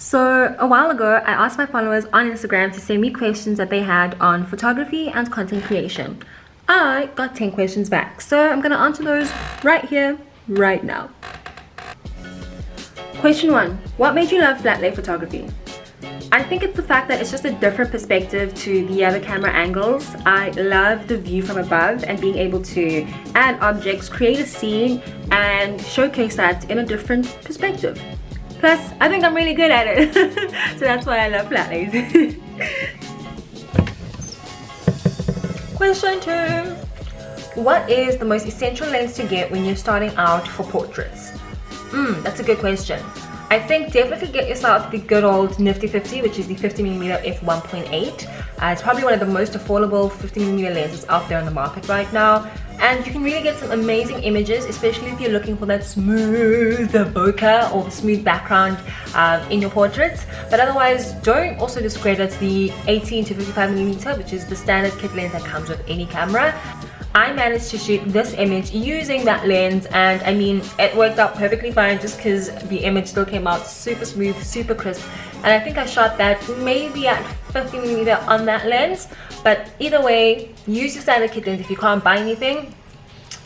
So a while ago, I asked my followers on Instagram to send me questions that they had on photography and content creation. I got 10 questions back, so I'm gonna answer those right here, right now. Question 1. What made you love flat lay photography? I think it's the fact that it's just a different perspective to the other camera angles. I love the view from above and being able to add objects, create a scene, and showcase that in a different perspective. Plus, I think I'm really good at it. So that's why I love flat lays. Question 2. What is the most essential lens to get when you're starting out for portraits? That's a good question. I think definitely get yourself the good old Nifty 50, which is the 50mm f1.8. It's probably one of the most affordable 50mm lenses out there on the market right now. And you can really get some amazing images, especially if you're looking for that smooth bokeh or the smooth background in your portraits. But otherwise, don't also discredit the 18 to 55mm, which is the standard kit lens that comes with any camera. I managed to shoot this image using that lens, and I mean, it worked out perfectly fine just because the image still came out super smooth, super crisp. And I think I shot that maybe at 50mm on that lens. But either way, use your standard kit lens if you can't buy anything,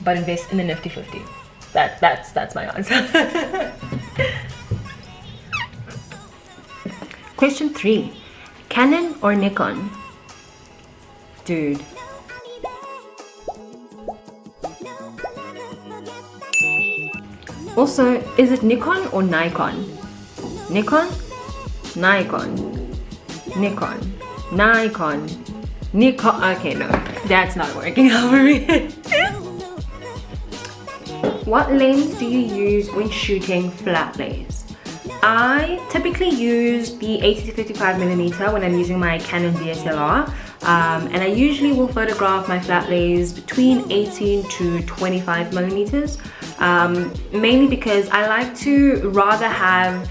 but invest in the Nifty 50. That's my answer. Question 3. Canon or Nikon? Dude. Also, is it Nikon or Nikon? Nikon? Nikon. Nikon. Nikon. Nikon. Okay, no, that's not working out for me. What lens do you use when shooting flat lays? I typically use the 80 to 55mm when I'm using my Canon DSLR. And I usually will photograph my flat lays between 18 to 25mm. Mainly because I like to rather have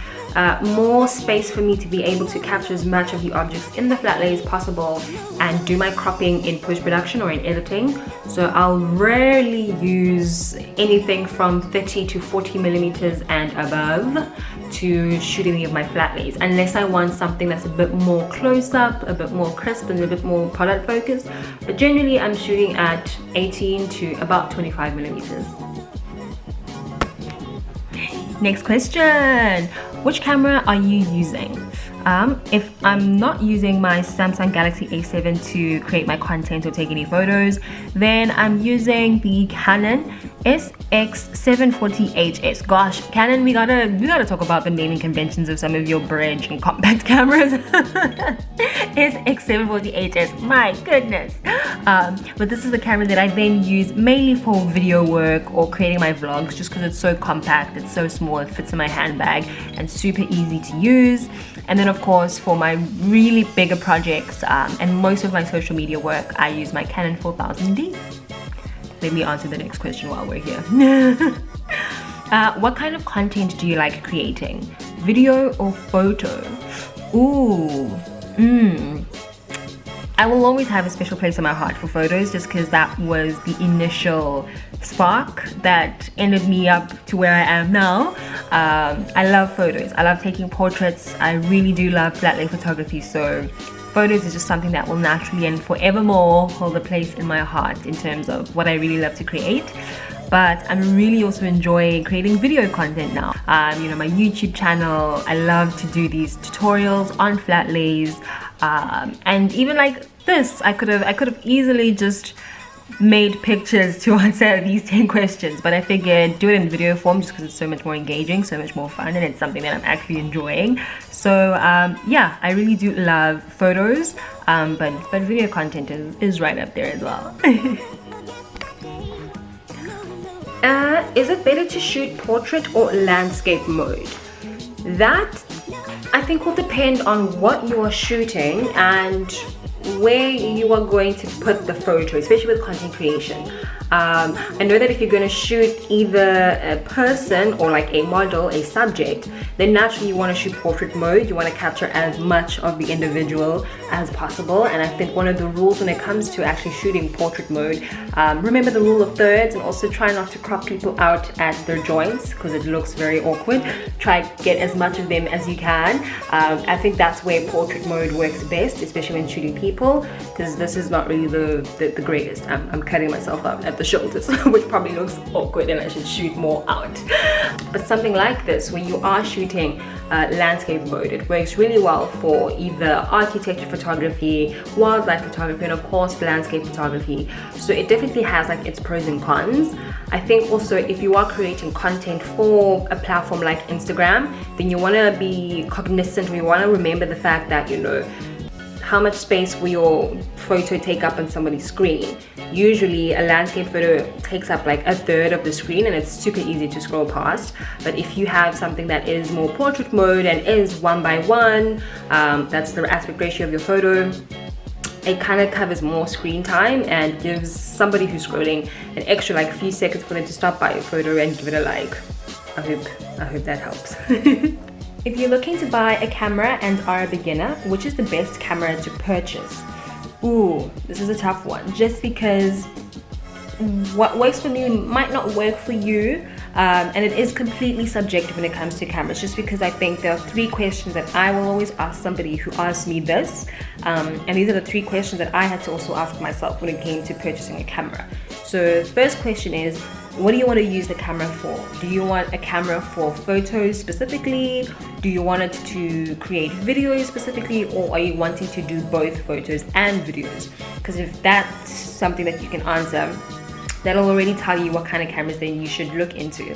more space for me to be able to capture as much of the objects in the flat lay as possible and do my cropping in post-production or in editing. So I'll rarely use anything from 30 to 40mm and above to shoot any of my flat lays, unless I want something that's a bit more close-up, a bit more crisp, and a bit more product focused. But generally I'm shooting at 18 to about 25mm. Next question. Which camera are you using? If I'm not using my Samsung Galaxy A7 to create my content or take any photos, then I'm using the Canon SX740HS. Gosh, Canon, we gotta talk about the naming conventions of some of your bridge and compact cameras. SX740HS, my goodness. But this is the camera that I then use mainly for video work or creating my vlogs, just because it's so compact, it's so small, it fits in my handbag and super easy to use. And then of course for my really bigger projects and most of my social media work, I use my Canon 4000D. Let me answer the next question while we're here. What kind of content do you like creating? Video or photo? Ooh, I will always have a special place in my heart for photos, just because that was the initial spark that ended me up to where I am now. I love photos. I love taking portraits. I really do love flat lay photography. So photos is just something that will naturally and forevermore hold a place in my heart in terms of what I really love to create. But I'm really also enjoying creating video content now. You know, my YouTube channel, I love to do these tutorials on flat lays. And even like this, I could have easily just made pictures to answer these 10 questions, but I figured do it in video form just because it's so much more engaging, so much more fun, and it's something that I'm actually enjoying. So yeah, I really do love photos, but video content is right up there as well. Is it better to shoot portrait or landscape mode? That I think will depend on what you are shooting and where you are going to put the photo, especially with content creation. I know that if you're going to shoot either a person or like a model, a subject, then naturally you want to shoot portrait mode. You want to capture as much of the individual as possible. And I think one of the rules when it comes to actually shooting portrait mode, remember the rule of thirds, and also try not to crop people out at their joints because it looks very awkward. Try to get as much of them as you can. I think that's where portrait mode works best, especially when shooting people, because this is not really the greatest. I'm cutting myself up at the shoulders, which probably looks awkward, and I should shoot more out. But something like this, when you are shooting landscape mode, it works really well for either architecture photography, wildlife photography, and of course landscape photography. So it definitely has like its pros and cons. I think also if you are creating content for a platform like Instagram, then you want to be cognizant, or you want to remember the fact that, you know, how much space will your photo take up on somebody's screen. Usually a landscape photo takes up like a third of the screen, and it's super easy to scroll past. But if you have something that is more portrait mode and is 1:1, that's the aspect ratio of your photo, it kind of covers more screen time and gives somebody who's scrolling an extra like few seconds for them to stop by your photo and give it a like. I hope that helps. If you're looking to buy a camera and are a beginner, which is the best camera to purchase? Ooh, this is a tough one, just because what works for me might not work for you, and it is completely subjective when it comes to cameras, just because I think there are 3 questions that I will always ask somebody who asks me this, and these are the 3 questions that I had to also ask myself when it came to purchasing a camera. So the first question is, what do you want to use the camera for? Do you want a camera for photos specifically? Do you want it to create videos specifically? Or are you wanting to do both photos and videos? Because if that's something that you can answer, that'll already tell you what kind of cameras then you should look into.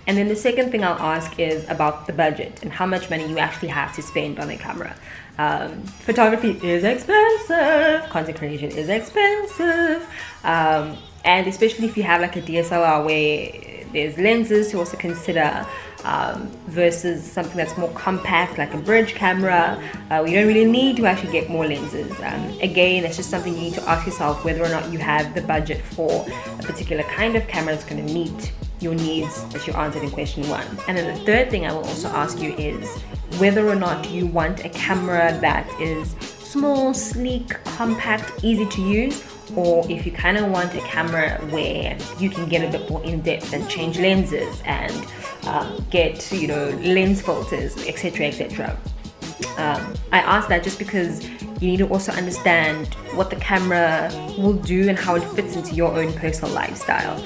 And then the second thing I'll ask is about the budget and how much money you actually have to spend on a camera. Photography is expensive, content creation is expensive, and especially if you have like a DSLR where there's lenses to also consider, versus something that's more compact like a bridge camera. You don't really need to actually get more lenses. Again, it's just something you need to ask yourself whether or not you have the budget for a particular kind of camera that's going to meet your needs that you answered in question 1. And then the third thing I will also ask you is whether or not you want a camera that is small, sleek, compact, easy to use, or if you kind of want a camera where you can get a bit more in depth and change lenses and get, you know, lens filters, etc, etc. I ask that just because you need to also understand what the camera will do and how it fits into your own personal lifestyle.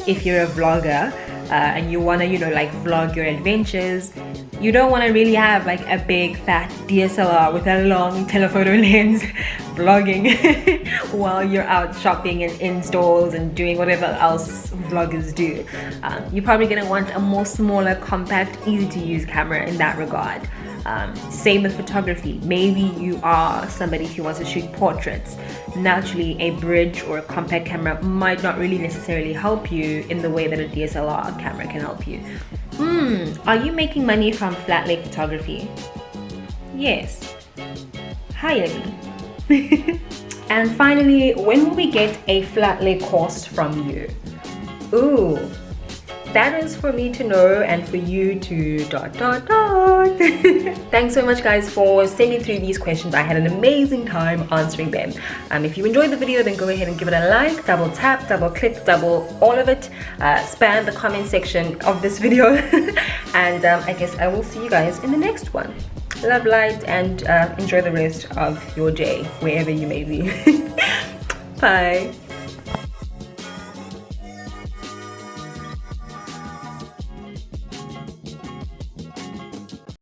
If you're a vlogger and you want to, you know, like vlog your adventures, you don't want to really have like a big fat DSLR with a long telephoto lens vlogging while you're out shopping and in stores and doing whatever else vloggers do. You're probably going to want a more smaller, compact, easy to use camera in that regard. Same with photography. Maybe you are somebody who wants to shoot portraits. Naturally, a bridge or a compact camera might not really necessarily help you in the way that a DSLR camera can help you. Are you making money from flat lay photography? Yes. Hire me. And finally, when will we get a flat lay course from you? Ooh, that is for me to know and for you to ... Thanks so much guys for sending through these questions. I had an amazing time answering them. If you enjoyed the video, then go ahead and give it a like, double tap, double click, double all of it. Spam the comment section of this video. And I guess I will see you guys in the next one. Love, light, and enjoy the rest of your day wherever you may be. Bye.